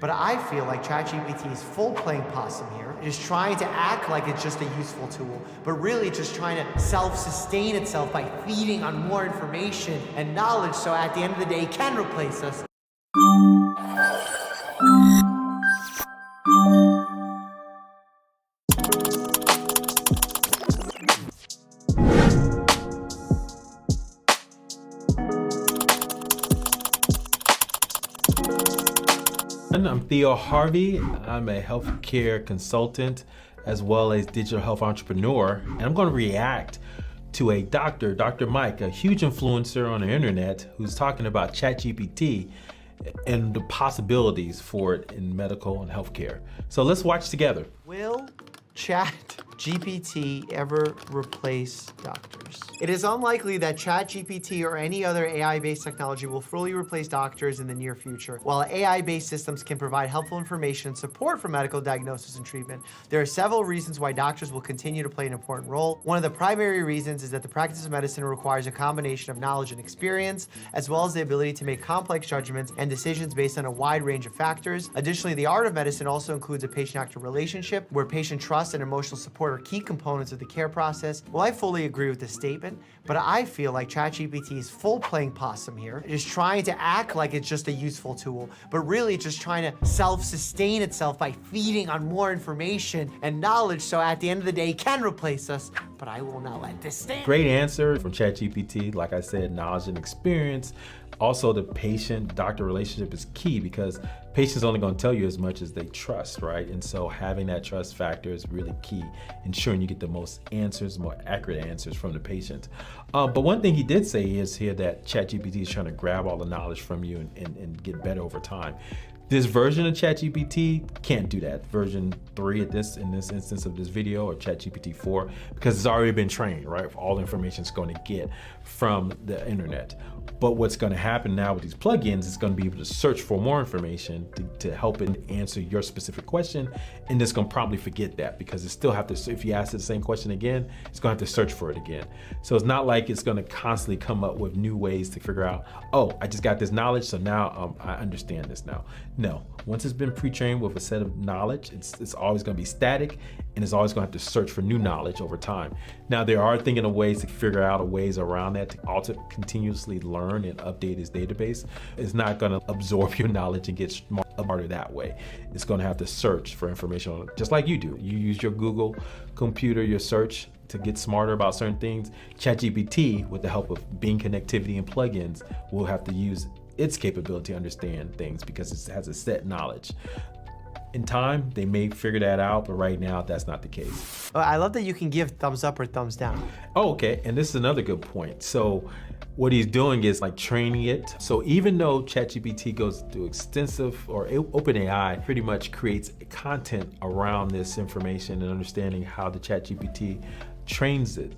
But I feel like ChatGPT is full playing possum here. It is trying to act like it's just a useful tool, but really just trying to self-sustain itself by feeding on more information and knowledge, so at the end of the day, it can replace us. I'm Theo Harvey. I'm a healthcare consultant as well as digital health entrepreneur, and I'm going to react to a doctor, Dr. Mike, a huge influencer on the internet, who's talking about ChatGPT and the possibilities for it in medical and healthcare. So let's watch together. Will ChatGPT ever replace doctors? It is unlikely that ChatGPT or any other AI-based technology will fully replace doctors in the near future. While AI-based systems can provide helpful information and support for medical diagnosis and treatment, there are several reasons why doctors will continue to play an important role. One of the primary reasons is that the practice of medicine requires a combination of knowledge and experience, as well as the ability to make complex judgments and decisions based on a wide range of factors. Additionally, the art of medicine also includes a patient-doctor relationship, where patient trust and emotional support are key components of the care process. Well, I fully agree with this statement, but I feel like ChatGPT is full playing possum here. It is trying to act like it's just a useful tool, but really just trying to self-sustain itself by feeding on more information and knowledge, so at the end of the day, it can replace us. But I will not let this stand. Great answer from ChatGPT. Like I said, knowledge and experience. Also, the patient-doctor relationship is key, because patients only going to tell you as much as they trust, right? And so having that trust factor is really key, ensuring you get the most answers, more accurate answers from the patient. But one thing he did say is here that ChatGPT is trying to grab all the knowledge from you and get better over time. This version of ChatGPT can't do that. Version 3 in this instance of this video, or ChatGPT 4, because it's already been trained, right? All the information it's going to get from the internet. But what's going to happen now with these plugins is going to be able to search for more information to help it answer your specific question, and it's going to probably forget that, because it still have to, if you ask it the same question again, it's going to have to search for it again. So it's not like it's going to constantly come up with new ways to figure out, oh, I just got this knowledge, so now I understand this now. No, once it's been pre-trained with a set of knowledge, it's always going to be static, and it's always going to have to search for new knowledge over time. Now, there are thinking of ways to figure out ways around that to also continuously learn and update its database. It's not going to absorb your knowledge and get smarter that way. It's going to have to search for information on it, just like you do. You use your Google computer, your search, to get smarter about certain things. ChatGPT, with the help of Bing connectivity and plugins, will have to use its capability to understand things, because it has a set knowledge. In time, they may figure that out, but right now, that's not the case. I love that you can give thumbs up or thumbs down. Oh, okay, and this is another good point. So what he's doing is like training it. So even though ChatGPT goes through extensive, or OpenAI pretty much creates content around this information and understanding how the ChatGPT trains it,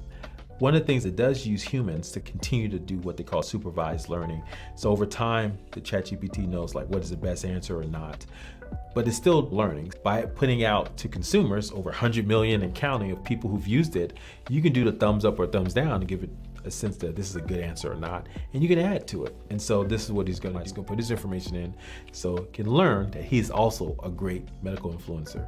one of the things it does use humans to continue to do what they call supervised learning. So over time, the ChatGPT knows like what is the best answer or not. But it's still learning. By putting out to consumers, over 100 million and counting of people who've used it, you can do the thumbs up or thumbs down to give it a sense that this is a good answer or not, and you can add to it. And so this is what he's gonna put his information in, so it can learn that he's also a great medical influencer.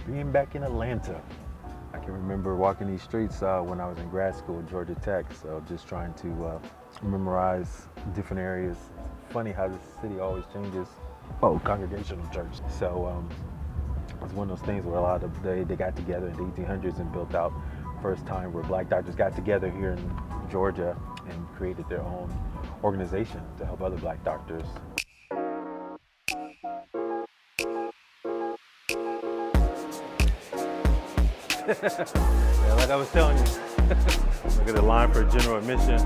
Being back in Atlanta, I can remember walking these streets when I was in grad school at Georgia Tech, so just trying to memorize different areas. Funny how this city always changes. Oh, Congregational Church. So it's one of those things where a lot of they got together in the 1800s and built out first time where black doctors got together here in Georgia and created their own organization to help other black doctors. Yeah, like I was telling you, look at the line for general admission.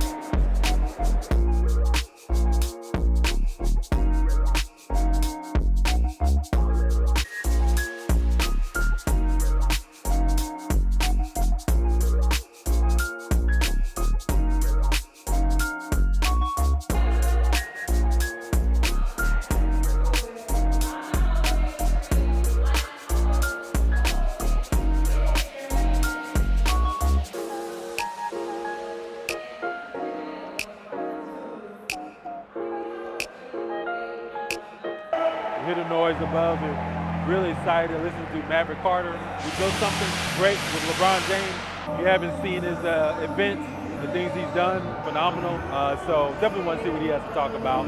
Hear the noise above it. Really excited to listen to Maverick Carter. We built something great with LeBron James. You haven't seen his events, the things he's done, phenomenal. So definitely want to see what he has to talk about.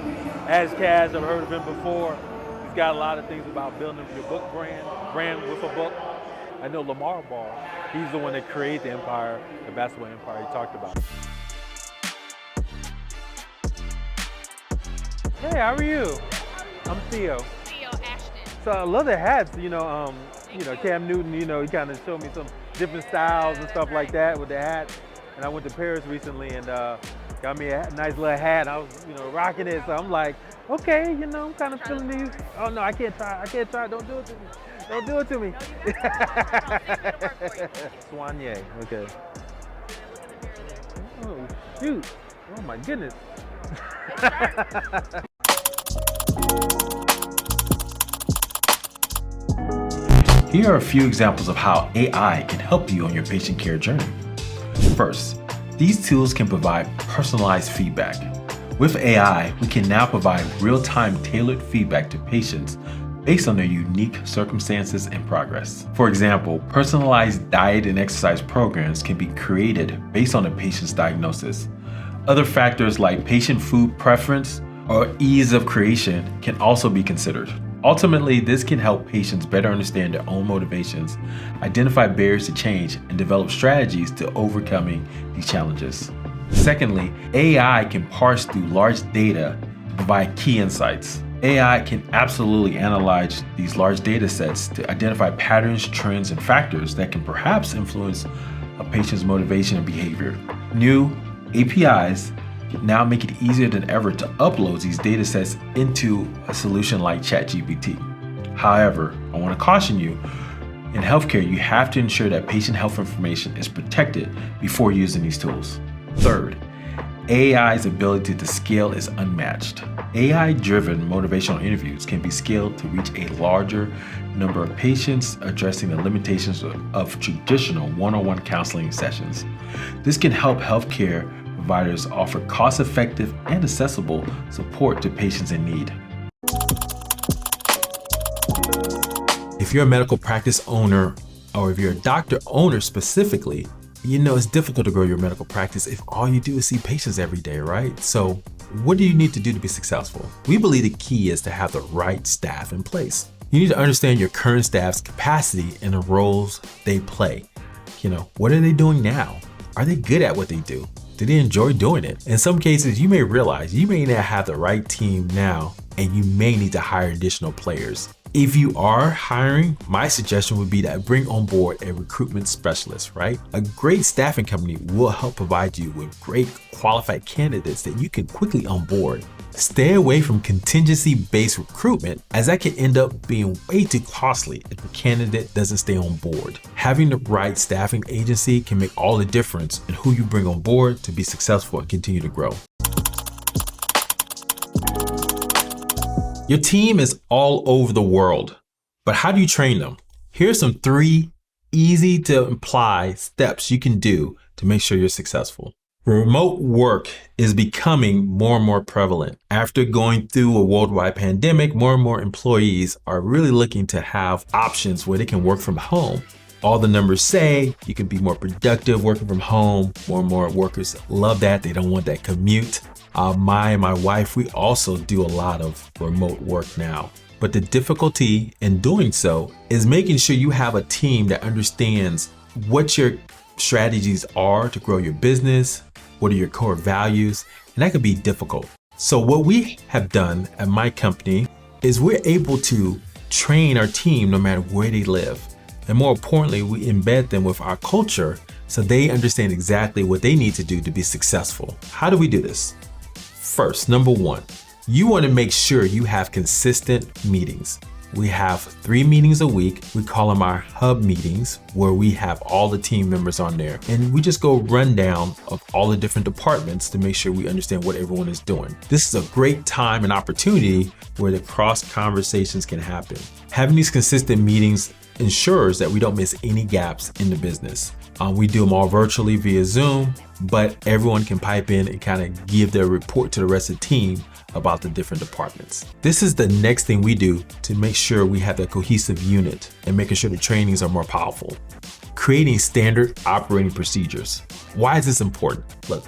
As Kaz, I've heard of him before. He's got a lot of things about building your book brand with a book. I know Lamar Ball, he's the one that created the empire, the basketball empire he talked about. Hey, how are you? I'm Theo. So I love the hats, Cam Newton, he kind of showed me some different styles and stuff like that with the hats. And I went to Paris recently and got me a nice little hat. I was, rocking it. So I'm like, okay, I'm kind of feeling these. Oh no, I can't try. Don't do it to me. Don't do it to me. Soigné, okay. Oh, shoot. Oh my goodness. Here are a few examples of how AI can help you on your patient care journey. First, these tools can provide personalized feedback. With AI, we can now provide real-time tailored feedback to patients based on their unique circumstances and progress. For example, personalized diet and exercise programs can be created based on a patient's diagnosis. Other factors like patient food preference or ease of creation can also be considered. Ultimately, this can help patients better understand their own motivations, identify barriers to change, and develop strategies to overcoming these challenges. Secondly, AI can parse through large data to provide key insights. AI can absolutely analyze these large data sets to identify patterns, trends, and factors that can perhaps influence a patient's motivation and behavior. New APIs now make it easier than ever to upload these data sets into a solution like ChatGPT. However, I want to caution you, in healthcare, you have to ensure that patient health information is protected before using these tools. Third, AI's ability to scale is unmatched. AI-driven motivational interviews can be scaled to reach a larger number of patients, addressing the limitations of traditional one-on-one counseling sessions. This can help healthcare providers offer cost-effective and accessible support to patients in need. If you're a medical practice owner, or if you're a doctor owner specifically, it's difficult to grow your medical practice if all you do is see patients every day, right? So what do you need to do to be successful? We believe the key is to have the right staff in place. You need to understand your current staff's capacity and the roles they play. What are they doing now? Are they good at what they do? Do they enjoy doing it? In some cases, you may realize you may not have the right team now, and you may need to hire additional players. If you are hiring, my suggestion would be that bring on board a recruitment specialist, right? A great staffing company will help provide you with great qualified candidates that you can quickly onboard. Stay away from contingency-based recruitment, as that can end up being way too costly if the candidate doesn't stay on board. Having the right staffing agency can make all the difference in who you bring on board to be successful and continue to grow. Your team is all over the world, but how do you train them? Here's some 3 easy to apply steps you can do to make sure you're successful. Remote work is becoming more and more prevalent. After going through a worldwide pandemic, more and more employees are really looking to have options where they can work from home All the numbers say you can be more productive working from home. More and more workers love that. They don't want that commute. My wife, we also do a lot of remote work now. But the difficulty in doing so is making sure you have a team that understands what your strategies are to grow your business, what are your core values, and that can be difficult. So what we have done at my company is we're able to train our team no matter where they live. And more importantly, we embed them with our culture so they understand exactly what they need to do to be successful. How do we do this? First, number one, you want to make sure you have consistent meetings. We have 3 meetings a week. We call them our hub meetings, where we have all the team members on there. And we just go rundown of all the different departments to make sure we understand what everyone is doing. This is a great time and opportunity where the cross conversations can happen. Having these consistent meetings ensures that we don't miss any gaps in the business. We do them all virtually via Zoom, but everyone can pipe in and kind of give their report to the rest of the team about the different departments. This is the next thing we do to make sure we have a cohesive unit and making sure the trainings are more powerful. Creating standard operating procedures. Why is this important? Look,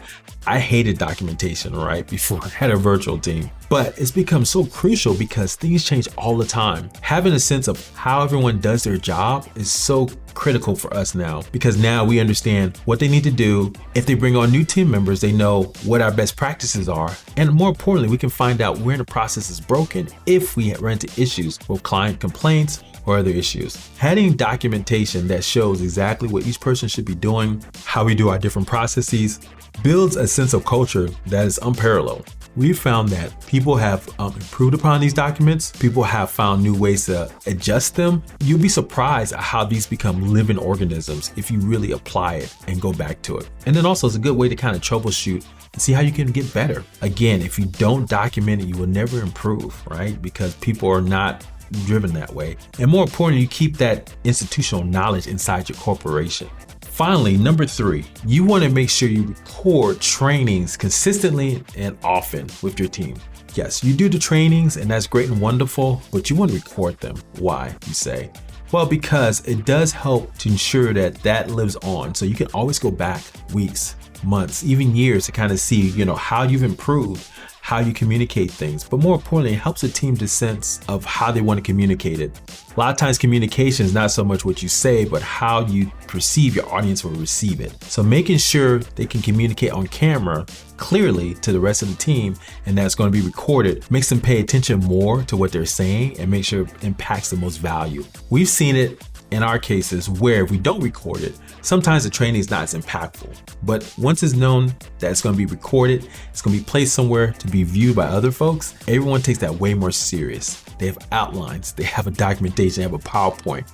I hated documentation, right, before I had a virtual team, but it's become so crucial because things change all the time. Having a sense of how everyone does their job is so critical for us now, because now we understand what they need to do. If they bring on new team members, they know what our best practices are. And more importantly, we can find out where the process is broken if we run into issues with client complaints or other issues. Having documentation that shows exactly what each person should be doing, how we do our different processes, builds a sense of culture that is unparalleled. We've found that people have improved upon these documents. People have found new ways to adjust them. You'll be surprised at how these become living organisms if you really apply it and go back to it. And then also it's a good way to kind of troubleshoot and see how you can get better. Again, if you don't document it, you will never improve, right? Because people are not driven that way. And more importantly, you keep that institutional knowledge inside your corporation. Finally, number 3, you want to make sure you record trainings consistently and often with your team. Yes, you do the trainings and that's great and wonderful, but you want to record them. Why, you say? Well, because it does help to ensure that that lives on. So you can always go back weeks, months, even years to kind of see, how you've improved, how you communicate things. But more importantly, it helps the team to sense of how they want to communicate it. A lot of times communication is not so much what you say, but how you perceive your audience will receive it. So making sure they can communicate on camera clearly to the rest of the team, and that's going to be recorded, makes them pay attention more to what they're saying and make sure it impacts the most value. We've seen it in our cases where if we don't record it, sometimes the training is not as impactful. But once it's known that it's going to be recorded, it's going to be placed somewhere to be viewed by other folks, everyone takes that way more serious. They have outlines, they have a documentation, they have a PowerPoint,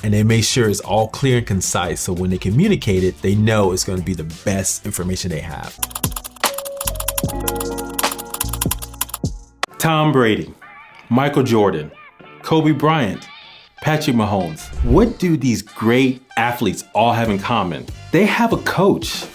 and they make sure it's all clear and concise. So when they communicate it, they know it's going to be the best information they have. Tom Brady, Michael Jordan, Kobe Bryant, Patrick Mahomes. What do these great athletes all have in common? They have a coach.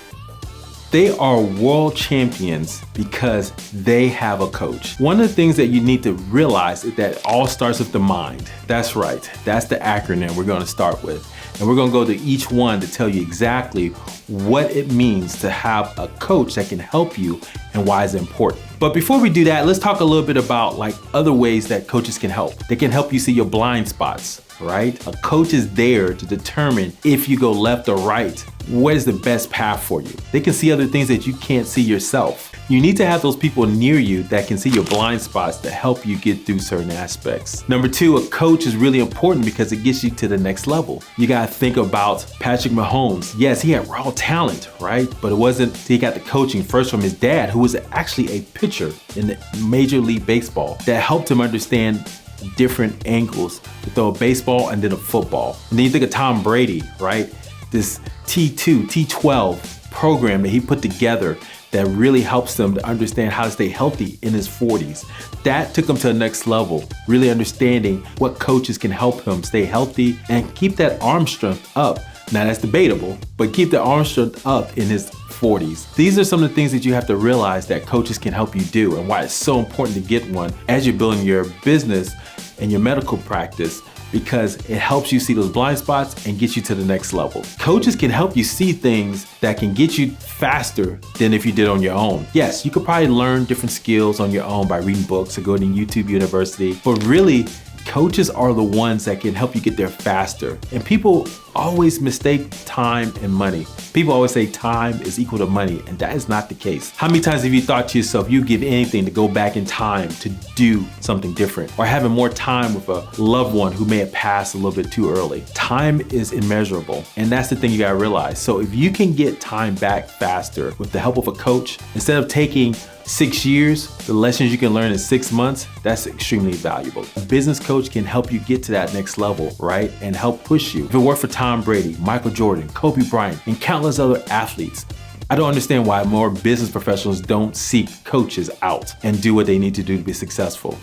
They are world champions because they have a coach. One of the things that you need to realize is that it all starts with the mind. That's right. That's the acronym we're going to start with. And we're going to go to each one to tell you exactly what it means to have a coach that can help you and why it's important. But before we do that, let's talk a little bit about other ways that coaches can help. They can help you see your blind spots, right? A coach is there to determine if you go left or right, what is the best path for you. They can see other things that you can't see yourself. You need to have those people near you that can see your blind spots to help you get through certain aspects. Number 2, a coach is really important because it gets you to the next level. You gotta think about Patrick Mahomes. Yes, he had raw talent, right? But it wasn't, he got the coaching first from his dad, who was actually a pitcher in the Major League Baseball, that helped him understand different angles to throw a baseball and then a football. And then you think of Tom Brady, right? This T2, T12 program that he put together that really helps them to understand how to stay healthy in his 40s. That took him to the next level, really understanding what coaches can help him stay healthy and keep that arm strength up. Now that's debatable, but keep the arm strength up in his 40s. These are some of the things that you have to realize that coaches can help you do, and why it's so important to get one as you're building your business and your medical practice, because it helps you see those blind spots and get you to the next level. Coaches can help you see things that can get you faster than if you did on your own. Yes, you could probably learn different skills on your own by reading books or going to YouTube University, but really, coaches are the ones that can help you get there faster. And people always mistake time and money. People always say time is equal to money, and that is not the case. How many times have you thought to yourself, you'd give anything to go back in time to do something different? Or having more time with a loved one who may have passed a little bit too early. Time is immeasurable, and that's the thing you gotta realize. So if you can get time back faster with the help of a coach, instead of taking 6 years, the lessons you can learn in 6 months, that's extremely valuable. A business coach can help you get to that next level, right? And help push you. If it worked for Tom Brady, Michael Jordan, Kobe Bryant, and countless other athletes, I don't understand why more business professionals don't seek coaches out and do what they need to do to be successful.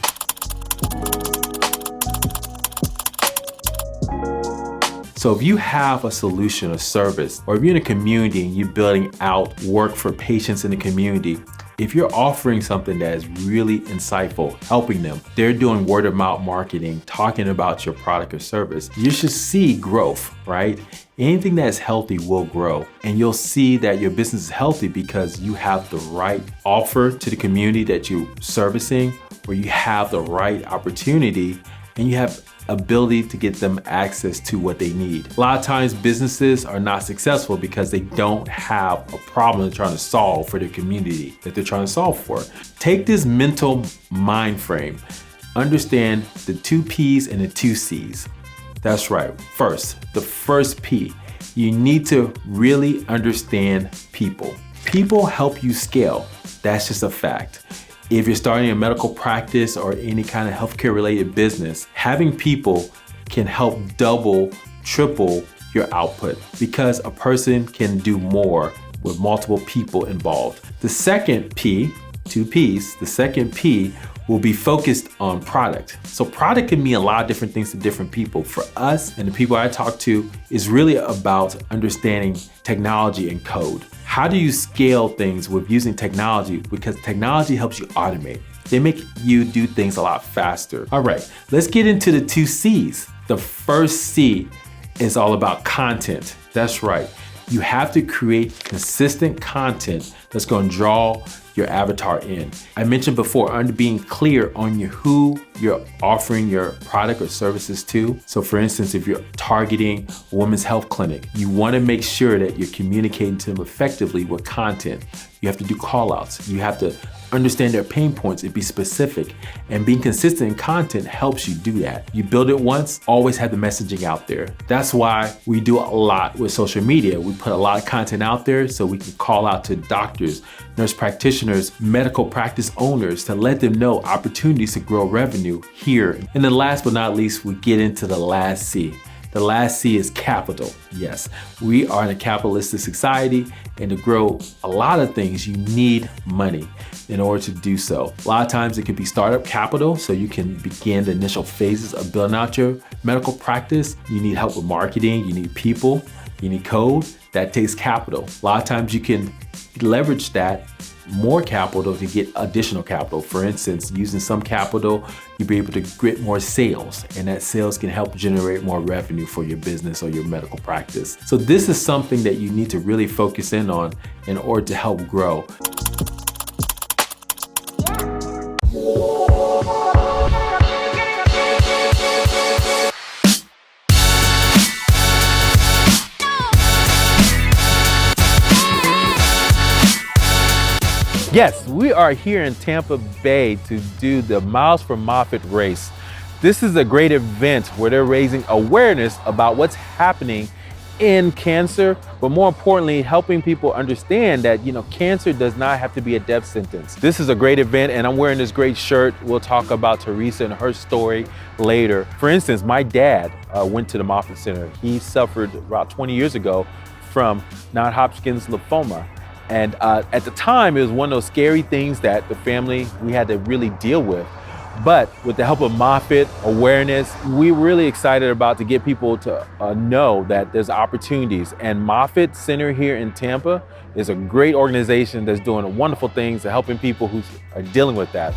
So if you have a solution or service, or if you're in a community and you're building out work for patients in the community, if you're offering something that is really insightful, helping them, they're doing word of mouth marketing, talking about your product or service, you should see growth, right? Anything that's healthy will grow, and you'll see that your business is healthy because you have the right offer to the community that you're servicing, or you have the right opportunity and you have ability to get them access to what they need. A lot of times businesses are not successful because they don't have a problem they're trying to solve for their community that they're trying to solve for. Take this mental mind frame. Understand the 2 P's and the 2 C's. That's right. First, the first P, you need to really understand people. People help you scale. That's just a fact. If you're starting a medical practice or any kind of healthcare related business, having people can help double, triple your output because a person can do more with multiple people involved. The second P, 2 P's, the second P will be focused on product. So product can mean a lot of different things to different people. For us and the people I talk to, is really about understanding technology and code. How do you scale things with using technology? Because technology helps you automate. They make you do things a lot faster. All right, let's get into the 2 C's. The first C is all about content. That's right. You have to create consistent content that's going to draw your avatar in. I mentioned before, under being clear on who you're offering your product or services to. So for instance, if you're targeting a women's health clinic, you want to make sure that you're communicating to them effectively with content. You have to do call outs. You have to understand their pain points and be specific, and being consistent in content helps you do that. You build it once, always have the messaging out there. That's why we do a lot with social media. We put a lot of content out there so we can call out to doctors, nurse practitioners, medical practice owners to let them know opportunities to grow revenue here. And then last but not least, we get into the last C. The last C is capital. Yes, we are in a capitalistic society, and to grow a lot of things, you need money in order to do so. A lot of times it could be startup capital, so you can begin the initial phases of building out your medical practice. You need help with marketing, you need people, you need code. That takes capital. A lot of times you can leverage that more capital to get additional capital. For instance, using some capital, you'll be able to get more sales, and that sales can help generate more revenue for your business or your medical practice. So this is something that you need to really focus in on in order to help grow. Yes, we are here in Tampa Bay to do the Miles for Moffitt race. This is a great event where they're raising awareness about what's happening in cancer, but more importantly, helping people understand that, cancer does not have to be a death sentence. This is a great event, and I'm wearing this great shirt. We'll talk about Teresa and her story later. For instance, my dad went to the Moffitt Center. He suffered about 20 years ago from non-Hodgkin's lymphoma. And at the time, it was one of those scary things that the family, we had to really deal with. But with the help of Moffitt, awareness, we're really excited about to get people to know that there's opportunities. And Moffitt Center here in Tampa is a great organization that's doing wonderful things and helping people who are dealing with that.